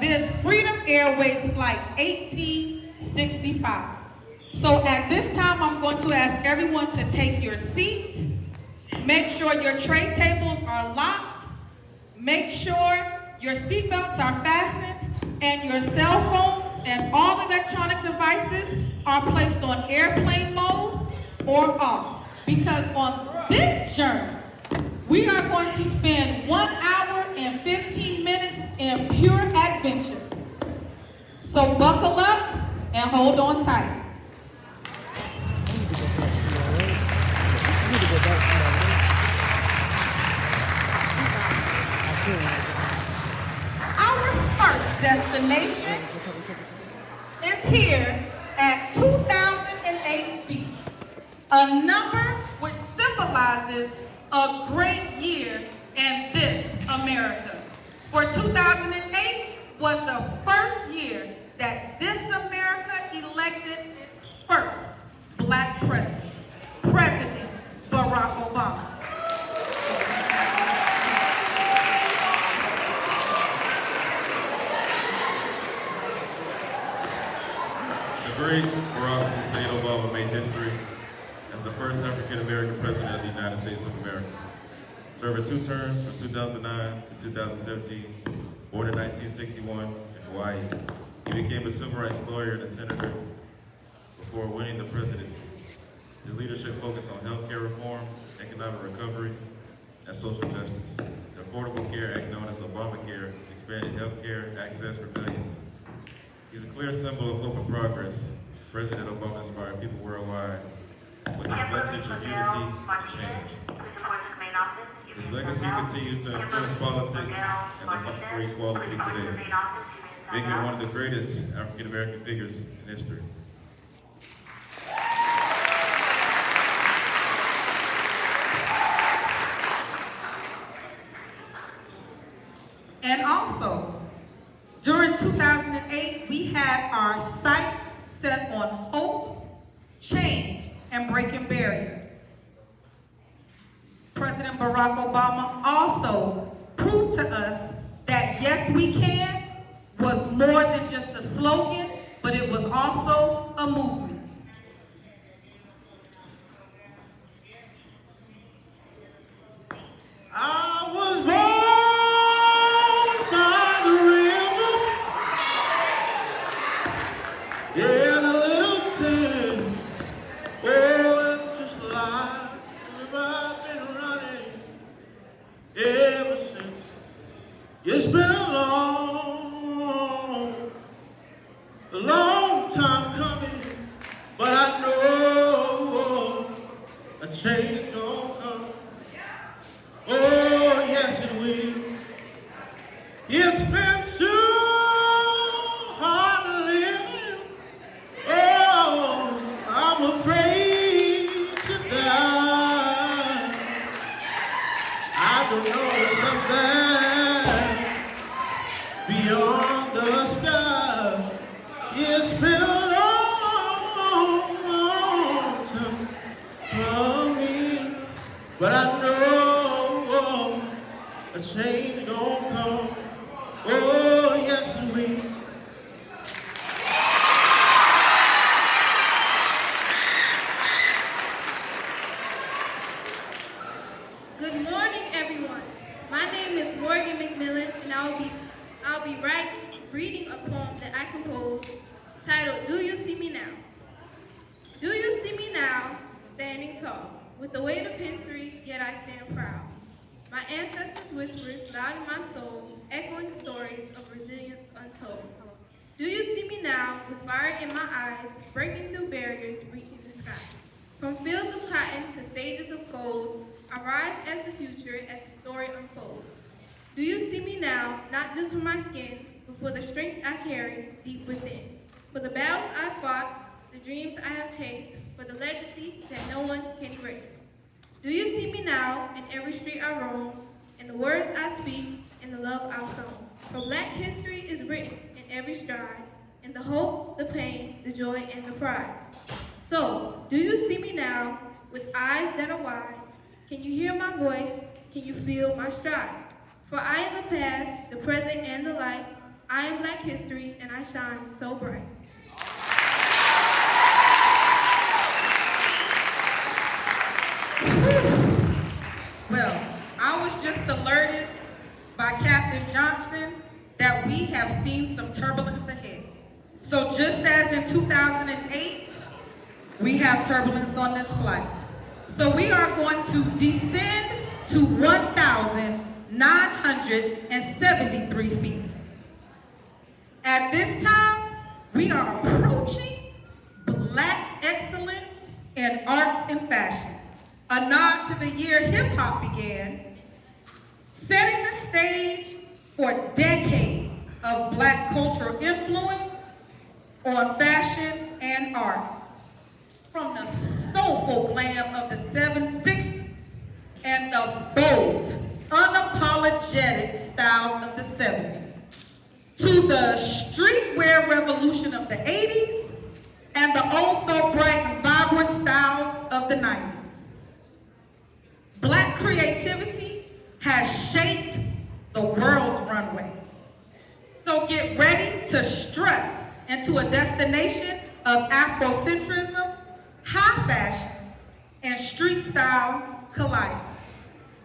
This Freedom Airways Flight 1865. So at this time, I'm going to ask everyone to take your seat. Make sure your tray tables are locked. Make sure your seatbelts are fastened and your cell phones and all electronic devices are placed on airplane mode or off. Because on this journey, we are going to spend 1 hour and 15 minutes in pure adventure. So buckle up and hold on tight. Our first destination is here at 2008 feet, a number which symbolizes a great year in this America. For 2008 was the first year that this America elected its first Black president, President Barack Obama. The great Barack Hussein Obama made history as the first African-American president of the United States of America. Serving 2 terms from 2009 to 2017, born in 1961 in Hawaii. He became a civil rights lawyer and a senator before winning the presidency. His leadership focused on healthcare reform, economic recovery, and social justice. The Affordable Care Act, known as Obamacare, expanded healthcare access for millions. He's a clear symbol of hope and progress. President Obama inspired people worldwide with his message of unity and change. His legacy continues to influence politics and the fight for equality today, making him one of the greatest African-American figures in history. And also, during 2008, we had our sights set on hope, change, and breaking barriers. President Barack Obama also proved to us that yes, we can was more than just a slogan, but it was also a movement. I was born by the river in a little town. Oh, it's just like I've been running ever since. It's been a long time coming, but I know a change gonna come. Oh, yes it will. It's been too hard living. Oh, I'm afraid to die. I don't know something beyond the sky. It's been a long time coming, but I know a change gon' come. Oh, yes it will. Good morning, everyone. My name is Morgan McMillan, and I'll be reading a poem that I composed titled, "Do You See Me Now?" Do you see me now, standing tall, with the weight of history, yet I stand proud. My ancestors' whispers loud in my soul, echoing stories of resilience untold. Do you see me now, with fire in my eyes, breaking through barriers, reaching the sky? From fields of cotton to stages of gold, I rise as the future as the story unfolds. Do you see me now, not just for my skin, but for the strength I carry deep within? For the battles I fought, the dreams I have chased, for the legacy that no one can erase. Do you see me now in every street I roam, in the words I speak, in the love I've sown? For Black history is written in every stride, in the hope, the pain, the joy, and the pride. So, do you see me now with eyes that are wide? Can you hear my voice? Can you feel my stride? For I am the past, the present, and the light, I am Black history and I shine so bright. Well, I was just alerted by Captain Johnson that we have seen some turbulence ahead. So just as in 2008, we have turbulence on this flight. So we are going to descend to 1,973 feet. At this time, we are approaching Black excellence in arts and fashion, a nod to the year hip-hop began, setting the stage for decades of Black cultural influence on fashion and art. From the soulful glam of the 60s and the bold, unapologetic styles of the 70s, to the streetwear revolution of the 80s and the also bright and vibrant styles of the 90s. Black creativity has shaped the world's runway. So get ready to strut into a destination of Afrocentrism, high fashion, and street style colliding.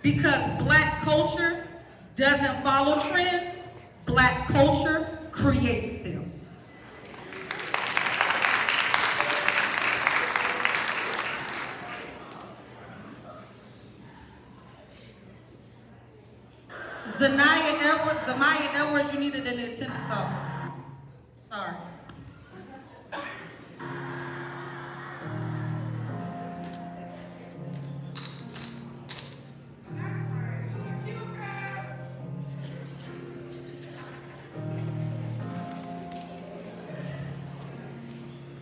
Because Black culture doesn't follow trends, Black culture creates them. Zamaya Edwards, you needed an attendance officer. Sorry.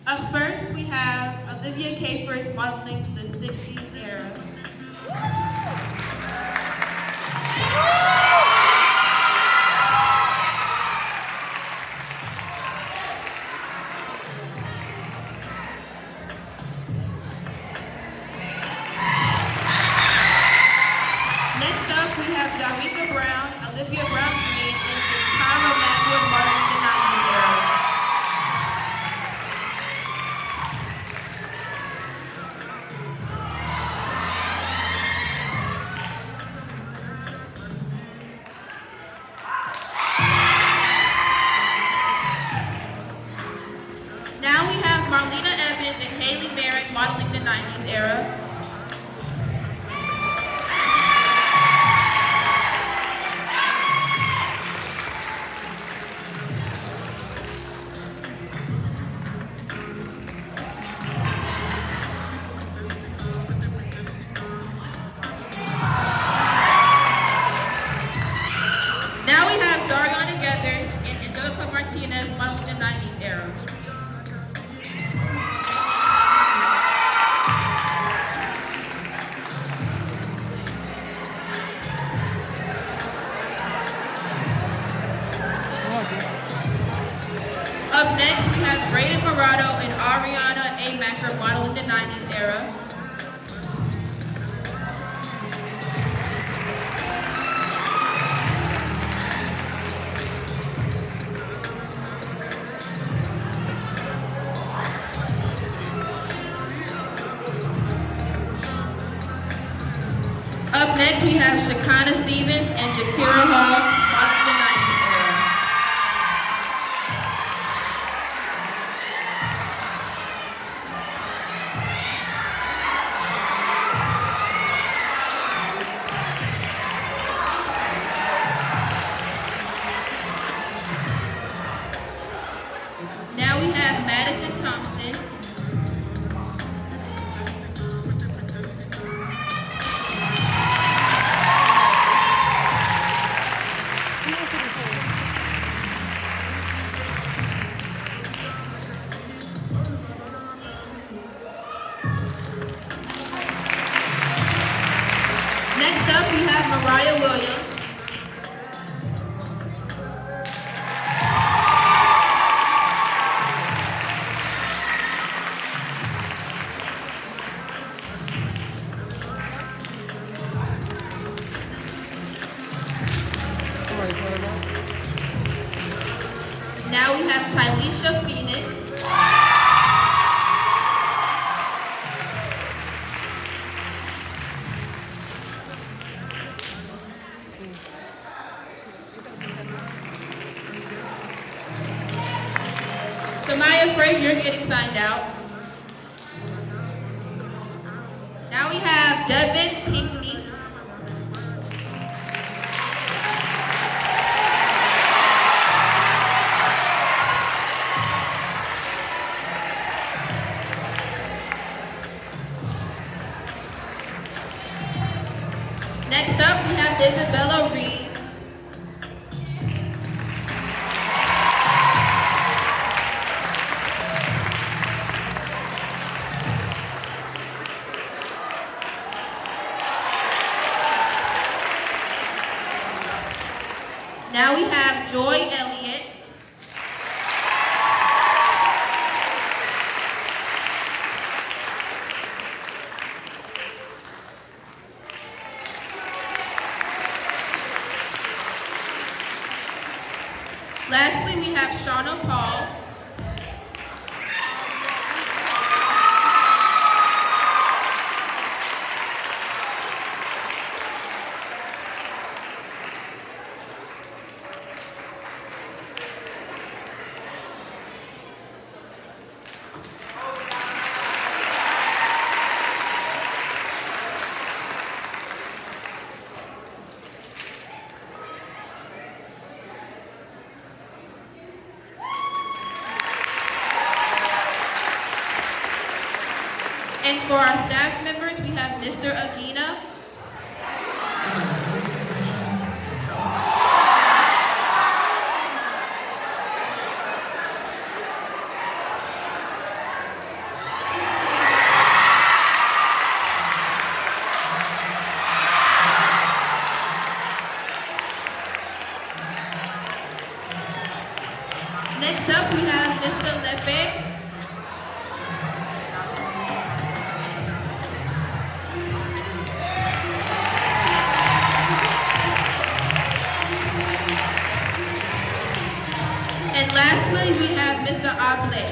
Up first, we have Olivia Capers modeling to the 60s era. Next up, we have Jamaica Brown, Olivia Brown Green, and Jakara Manuel modeling the 90s era. Now we have Marlena Evans and Haley Merrick modeling the 90s era. Now we have Zargon Together and Angelica Martinez modeling the 90s era. Up next, we have Brayden Morado and Ariana A. Macker modeling the 90s era. Up next, we have Shekinah Stevens and Jakira Hall modeling the 90s era. Now we have Madison Thompson. Next up, we have Mariah Williams. Now we have Tylisha Phoenix. Samaya Frazier, you're getting signed out. Now we have Devin Pinckney. Next up, we have Isabella Reed. Now we have Joy Elliott. Lastly, we have Shauna Paul. And for our staff members, we have Mr. Aguina. Next up, we have Mr. Lepe. And lastly, we have Mr. Ablé.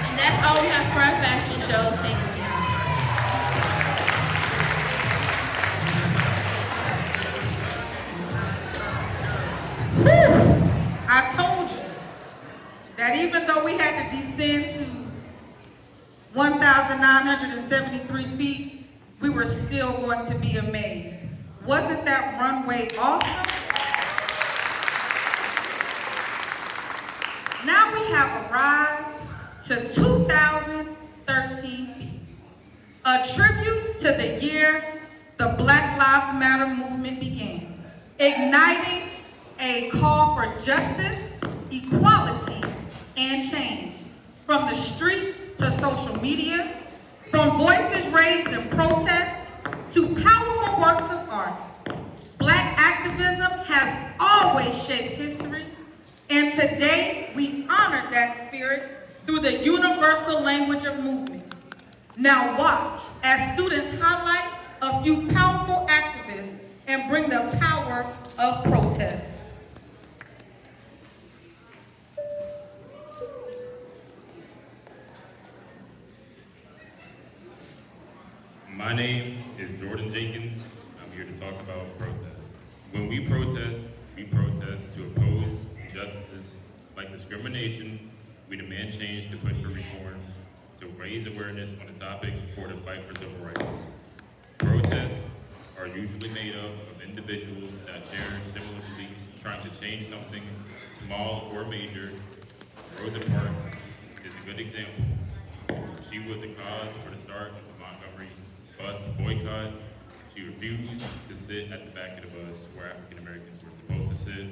And that's all we have for our fashion show. Thank you. I told you that even though we had to descend to 1,973 feet, we were still going to be amazed. Wasn't that runway awesome? Now we have arrived to 2,013 feet, a tribute to the year the Black Lives Matter movement began, igniting a call for justice, equality, and change. From the streets to social media, from voices raised in protest to powerful works of art, Black activism has always shaped history, and today we honor that spirit through the universal language of movement. Now watch as students highlight a few powerful activists and bring the power of protest. My name is Jordan Jenkins. I'm here to talk about protest. When we protest to oppose injustices like discrimination. We demand change to push for reforms, to raise awareness on the topic, or to fight for civil rights. Protests are usually made up of individuals that share similar beliefs, trying to change something small or major. Rosa Parks is a good example. She was a cause for the start of the Montgomery bus boycott. She refused to sit at the back of the bus where African Americans were supposed to sit.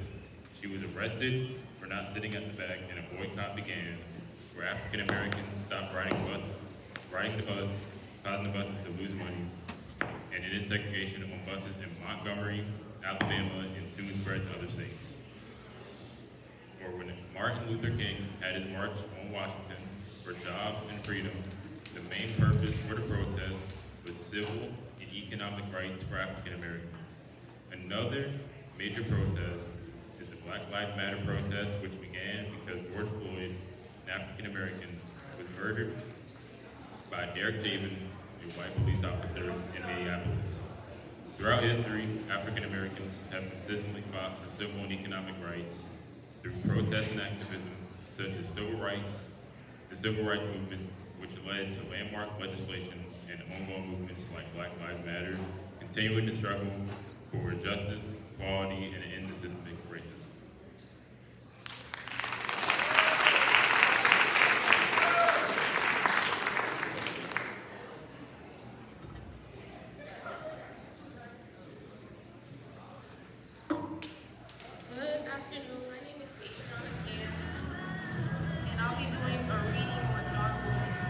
She was arrested for not sitting at the back, and a boycott began where African Americans stopped riding the bus, causing the buses to lose money, and ended segregation on buses in Montgomery, Alabama, and soon spread to other states. Or when Martin Luther King had his march on Washington for jobs and freedom, The main purpose for the protest was civil and economic rights for African Americans. Another major protest is the Black Lives Matter protest, which began because George Floyd, an African American, was murdered by Derek Chauvin, a white police officer in Minneapolis. Throughout history, African Americans have consistently fought for civil and economic rights through protests and activism such as civil rights, the civil rights movement, which led to landmark legislation and ongoing movements like Black Lives Matter, continuing the struggle for justice, equality, and an end to systemic racism. Good afternoon. My name is Adriana Can, and I'll be doing a reading on John Lewis.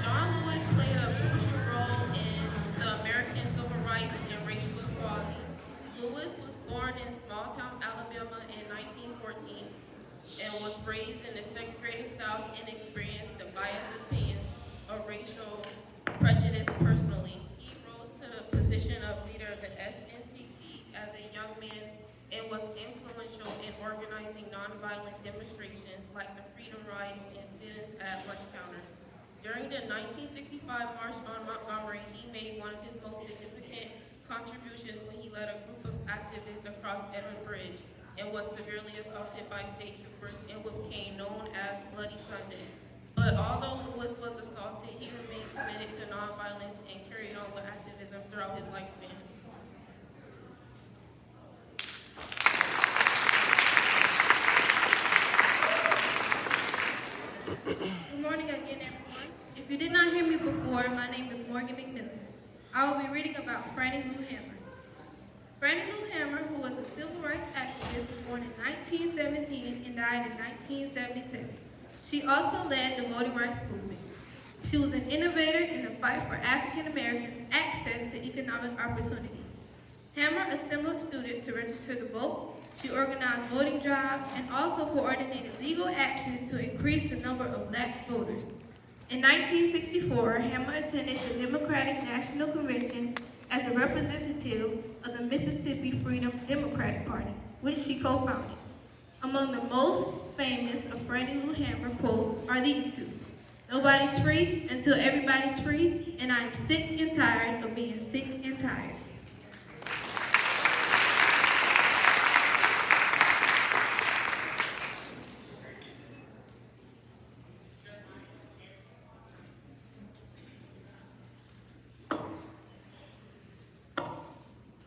John Lewis played a crucial role in the American civil rights and racial equality. Lewis was born in small-town Alabama in 1914 and was raised in the segregated South and experienced the biased opinions of racial prejudice personally. He rose to the position of leader of the SNCC as a young man and was influential in organizing nonviolent demonstrations like the Freedom Rides and sit-ins at lunch counters. During the 1965 March on Montgomery, he made one of his most significant contributions when he led a group of activists across Edmund Bridge and was severely assaulted by state troopers in what became known as Bloody Sunday. But although Lewis was assaulted, he remained committed to nonviolence and carried on with activism throughout his lifespan. Good morning again, everyone. If you did not hear me before, my name is Morgan McMillan. I will be reading about Franny Lou Hammer. Franny Lou Hammer, who was a civil rights activist, was born in 1917 and died in 1977. She also led the voting rights movement. She was an innovator in the fight for African Americans' access to economic opportunities. Hammer assembled students to register to vote. She organized voting drives and also coordinated legal actions to increase the number of black voters. In 1964, Hammer attended the Democratic National Convention as a representative of the Mississippi Freedom Democratic Party, which she co-founded. Among the most famous of Franny Lou Hammer quotes are these two: "Nobody's free until everybody's free, and I am sick and tired of being sick and tired."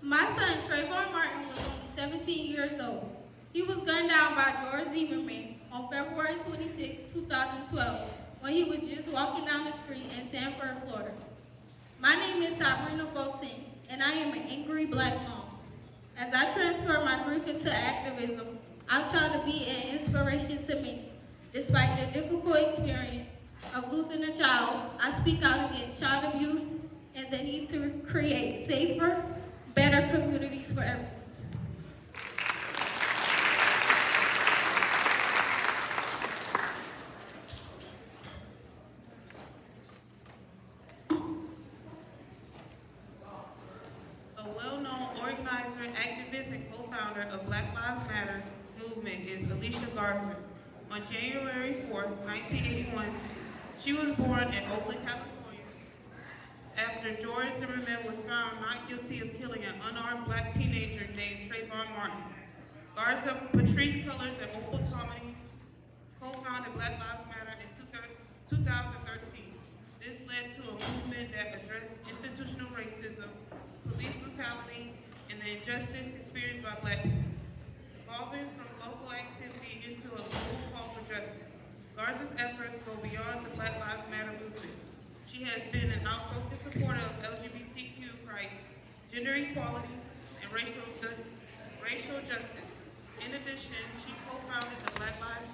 My son, Trayvon Martin, was only 17 years old. He was gunned down by George Zimmerman on February 26, 2012, when he was just walking down the street in Sanford, Florida. My name is Sabrina Fulton, and I am an angry black mom. As I transfer my grief into activism, I'm trying to be an inspiration to many. Despite the difficult experience of losing a child, I speak out against child abuse and the need to create safer, better communities for everyone. A well-known organizer, activist, and co-founder of Black Lives Matter movement is Alicia Garza. On January 4th, 1981, she was born in Oakland, California, after George Zimmerman was found not guilty of killing an unarmed black teenager named Trayvon Martin. Garza, Patrice Cullors, and Opal Tommy co-founded Black Lives Matter in 2013. This led to a movement that addressed institutional racism, police brutality, and the injustice experienced by black people, evolving from local activity into a global call for justice. Garza's efforts go beyond the Black Lives Matter movement. She has been an outspoken supporter of LGBTQ rights, gender equality, and racial justice. In addition, she co-founded the Black Lives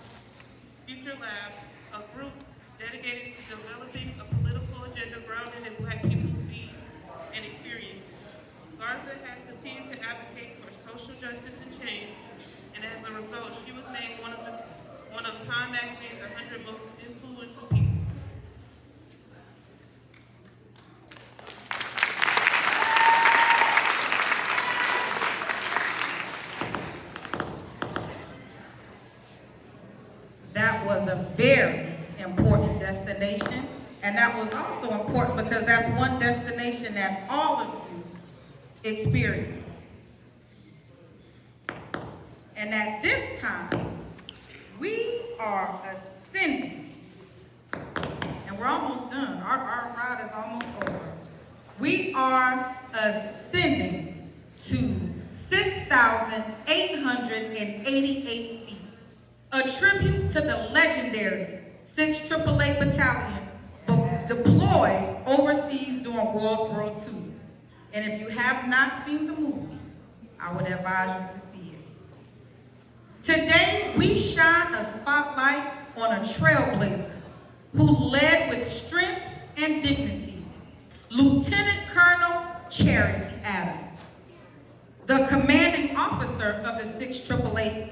Future Labs, a group dedicated to developing a political agenda grounded in black people's needs and experiences. Garza has continued to advocate for social justice and change, and as a result, she was named one of Time Magazine's 100 most influential people. very important destination, and that was also important because that's one destination that all of you experience. And at this time, we are ascending, and we're almost done. Our ride is almost over. We are ascending to 6,888 feet, a tribute to the legendary 6th AAA Battalion deployed overseas during World War II. And if you have not seen the movie, I would advise you to see it. Today, we shine a spotlight on a trailblazer who led with strength and dignity, Lieutenant Colonel Charity Adams, the commanding officer of the 6th AAA.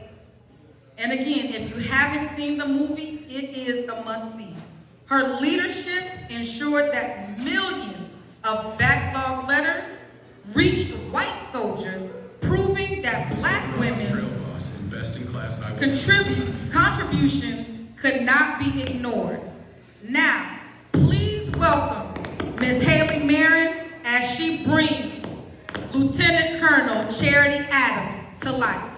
And again, if you haven't seen the movie, it is a must-see. Her leadership ensured that millions of backlog letters reached white soldiers, proving that black women's contributions could not be ignored. Now, please welcome Ms. Haley Marin as she brings Lieutenant Colonel Charity Adams to life.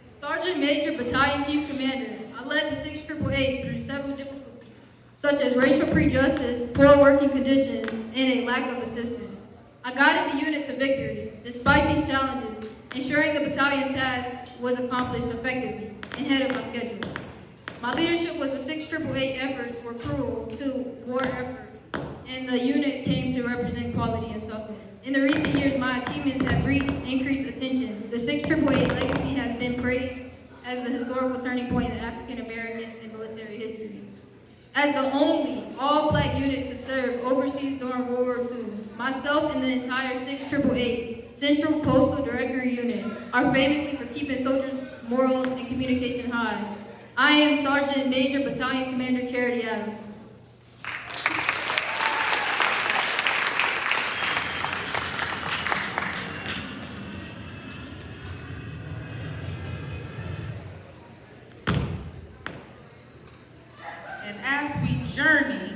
Sergeant Major Battalion Chief Commander, I led the 6th AAA through several difficulties, such as racial prejudice, poor working conditions, and a lack of assistance. I guided the unit to victory. Despite these challenges, ensuring the battalion's task was accomplished effectively and ahead of my schedule. My leadership was the 6th AAA efforts were crucial to war effort, and the unit came to represent quality and toughness. In the recent years, my achievements have reached increased attention. The 6th AAA legacy has been praised as the historical turning point in African Americans in military history. As the only all-black unit to serve overseas during World War II, myself and the entire 6th AAA Central Postal Directory Unit are famously for keeping soldiers' morals and communication high. I am Sergeant Major Battalion Commander Charity Adams. And as we journey,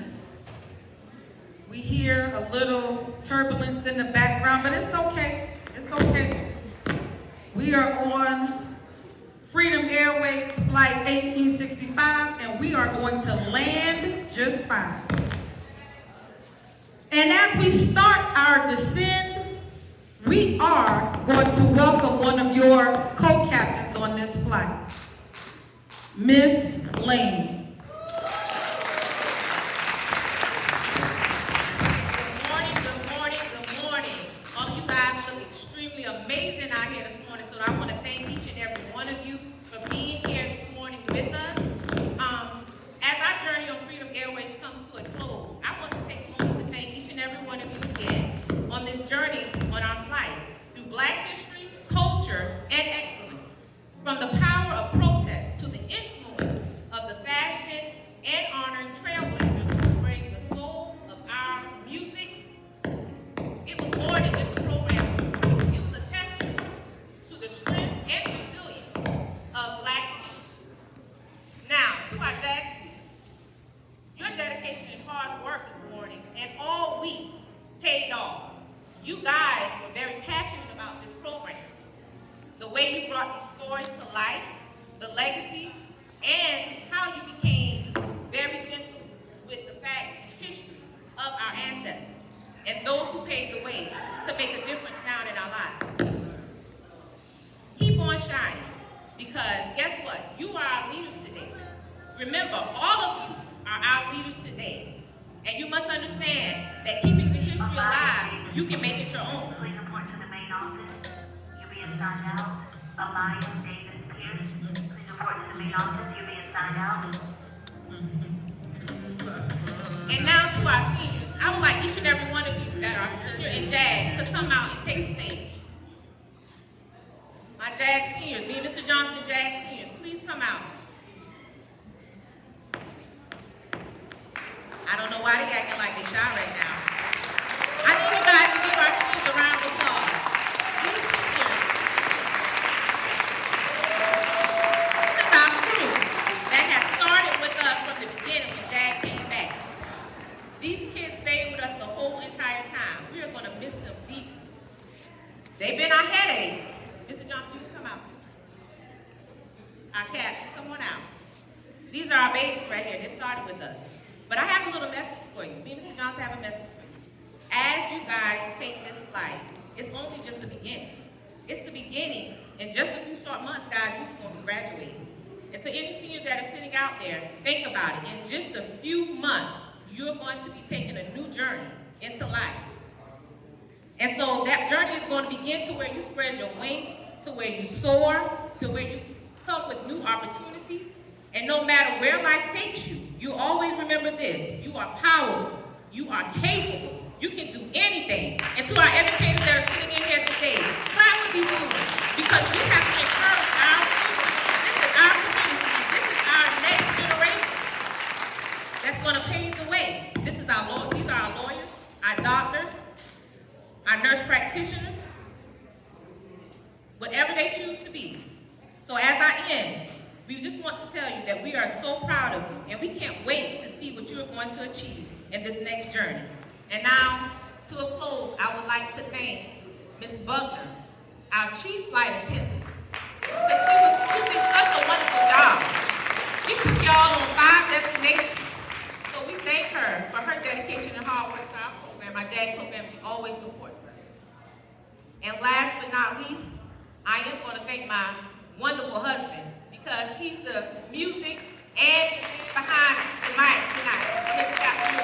we hear a little turbulence in the background, but it's okay. It's okay. We are on Freedom Airways Flight 1865, and we are going to land just fine. And as we start our descent, we are going to welcome one of your co-captains on this flight, Miss Lane. Amazing out here this morning, so I want to thank each and every one of you for being here this morning with us. As our journey on Freedom Airways comes to a close, I want to take a moment to thank each and every one of you again on this journey on our flight through Black history, culture, and excellence. From the power of protest to the influence of the fashion and honoring trailblazers who bring the soul of our music. It was more than just a program. To our JAG students, your dedication and hard work this morning and all week paid off. You guys were very passionate about this program. The way you brought these stories to life, the legacy, and how you became very gentle with the facts and history of our ancestors and those who paved the way to make a difference now in our lives. Keep on shining, because guess what? You are our leaders today. Remember, all of you are our leaders today. And you must understand that keeping the history alive, you can make it your own. Please report to the main office. You'll be assigned out. Elias Davis Pierce. Please report to the main office. You'll be assigned out. And now to our seniors. I would like each and every one of you that are senior in JAG to come out and take the stage. My JAG seniors, me and Mr. Johnson, JAG seniors, please come out. I don't know why they acting like they shy right now. I need you guys to give our seniors a round of applause. These seniors, this is our crew that has started with us from the beginning when JAG came back. These kids stayed with us the whole entire time. We are going to miss them deeply. They've been our headache. Mr. Johnson, you can come out. Our captain, come on out. These are our babies right here. They started with us. But I have a little message for you. Me and Mr. Johnson have a message for you. As you guys take this flight, it's only just the beginning. It's the beginning. In just a few short months, guys, you're going to be graduating. And to any seniors that are sitting out there, think about it. In just a few months, you're going to be taking a new journey into life. And so that journey is going to begin to where you spread your wings, to where you soar, to where you come with new opportunities. And no matter where life takes you, you always remember this. You are powerful. You are capable. You can do anything. And to our educators that are sitting in here today, clap for these students because we have to encourage our students. This is our community. This is our next generation that's going to pave the way. These are our lawyers, our doctors, our nurse practitioners, whatever they choose to be. So as I end, we just want to tell you that we are so proud of you, and we can't wait to see what you're going to achieve in this next journey. And now, to a close, I would like to thank Ms. Buckner, our chief flight attendant, because she did such a wonderful job. She took y'all on 5 destinations. So we thank her for her dedication and hard work to our program, our JAG program. She always supports us. And last but not least, I am going to thank my wonderful husband, because he's the music and behind the mic tonight. So make this happen.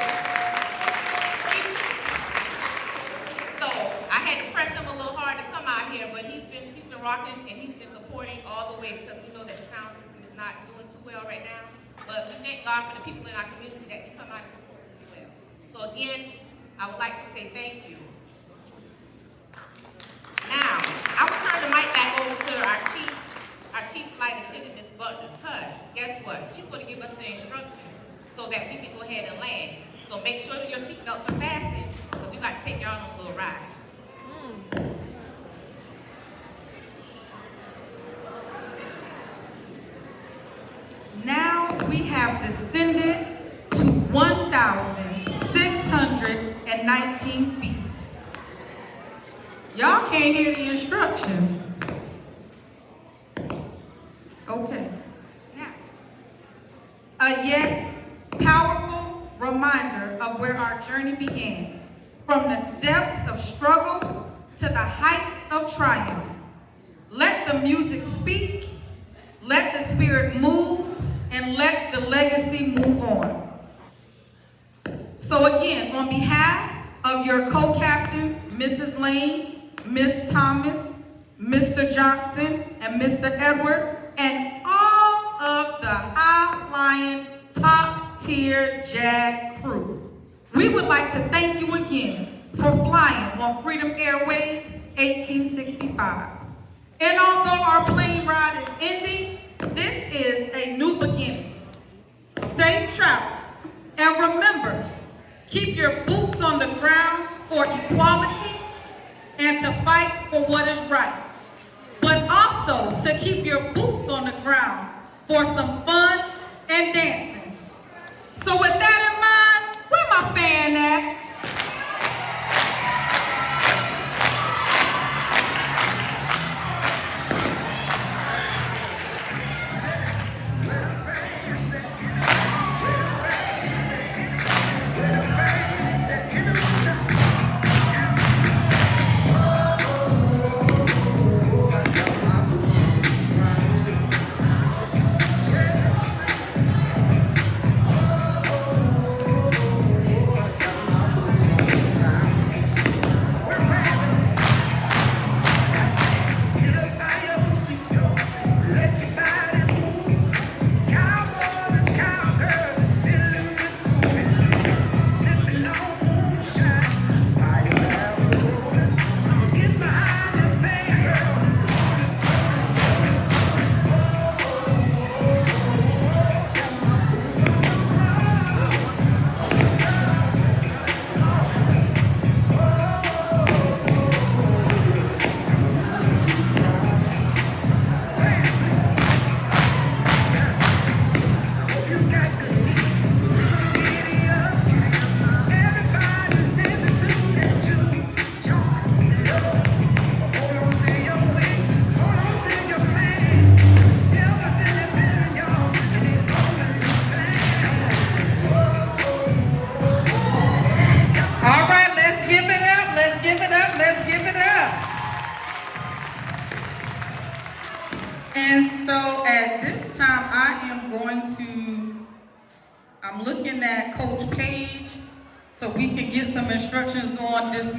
So I had to press him a little hard to come out here, but he's been rocking and he's been supporting all the way, because we know that the sound system is not doing too well right now. But we thank God for the people in our community that can come out and support us as well. So again, I would like to say thank you. Now, I will turn the mic back over to our chief flight attendant, Ms. Butler, because guess what? She's going to give us the instructions so that we can go ahead and land. So make sure that your seatbelts are fastened, because we'd like to take y'all on a little ride. Now we have descended to 1,619 feet. Y'all can't hear the instructions. Okay. Now, a yet powerful reminder of where our journey began. From the depths of struggle to the heights of triumph. Let the music speak, let the spirit move, and let the legacy move on. So again, on behalf of your co-captains, Mrs. Lane, Ms. Thomas, Mr. Johnson, and Mr. Edwards, and all of the high-flying, top-tier JAG crew, we would like to thank you again for flying on Freedom Airways 1865. And although our plane ride is ending, this is a new beginning. Safe travels. And remember, keep your boots on the ground for equality and to fight for what is right. But also to keep your boots on the ground for some fun and dancing. So with that in mind, where my fan at? I'm looking at Coach Page so we can get some instructions on this